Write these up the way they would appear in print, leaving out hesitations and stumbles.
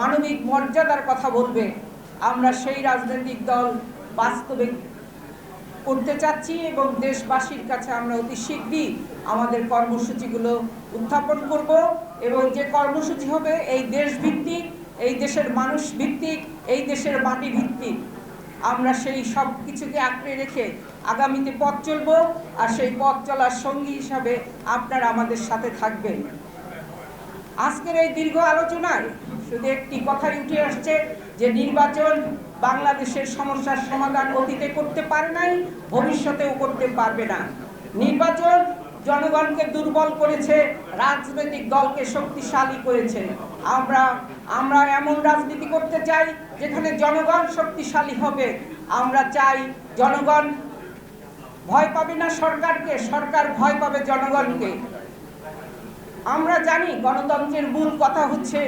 মানবিক মর্যাদার কথা বলবে, আমরা সেই রাজনৈতিক দল বাস্তবে করতে চাচ্ছি এবং দেশবাসীর কাছে আমরা অতি শীঘ্রই আমাদের কর্মসূচিগুলো উত্থাপন করব এবং যে কর্মসূচি হবে এই দেশভিত্তিক, এই দেশের মানুষ ভিত্তিক, এই দেশের মাটি ভিত্তিক। আমরা সেই সব কিছুকে আঁকড়ে রেখে আগামীতে পথ চলব, আর সেই পথ চলার সঙ্গী হিসাবে আপনারা আমাদের সাথে থাকবেন। আজকের এই দীর্ঘ আলোচনায় শুধু একটি কথাই উঠে আসছে যে নির্বাচন বাংলাদেশের সমস্যার সমাধান অতীতে করতে পারে নাই, ভবিষ্যতেও করতে পারবে না। নির্বাচন জনগণকে দুর্বল করেছে, রাজনৈতিক দলকে শক্তিশালী করেছে। আমরা এমন রাজনীতি করতে চাই যেখানে জনগণ শক্তিশালী হবে। আমরা চাই জনগণ ভয় পাবে না সরকারকে, সরকার ভয় পাবে জনগণকে। আমরা জানি গণতন্ত্রের মূল কথা হচ্ছে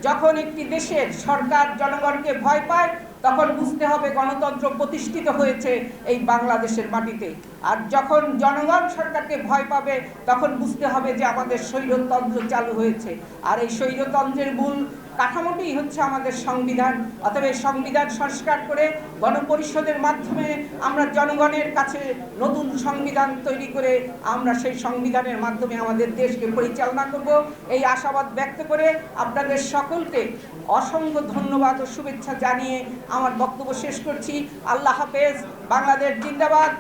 যখন একটি দেশের সরকার জনগণকে ভয় পায় তখন বুঝতে হবে গণতন্ত্র প্রতিষ্ঠিত হয়েছে এই বাংলাদেশের মাটিতে। আর যখন জনগণ সরকারকে ভয় পাবে তখন বুঝতে হবে যে আমাদের স্বৈরতন্ত্র চালু হয়েছে। আর এই স্বৈরতন্ত্রের মূল কাঠামোটি হচ্ছে আমাদের সংবিধান। অতএব এই সংবিধান সংস্কার করে গণপরিষদের মাধ্যমে আমরা জনগণের কাছে নতুন সংবিধান তৈরি করে আমরা সেই সংবিধানের মাধ্যমে আমাদের দেশকে পরিচালনা করব। এই আশাবাদ ব্যক্ত করে আপনাদের সকলকে অসংখ্য ধন্যবাদ ও শুভেচ্ছা জানিয়ে আমার বক্তব্য শেষ করছি। আল্লাহ হাফেজ। বাংলাদেশ জিন্দাবাদ।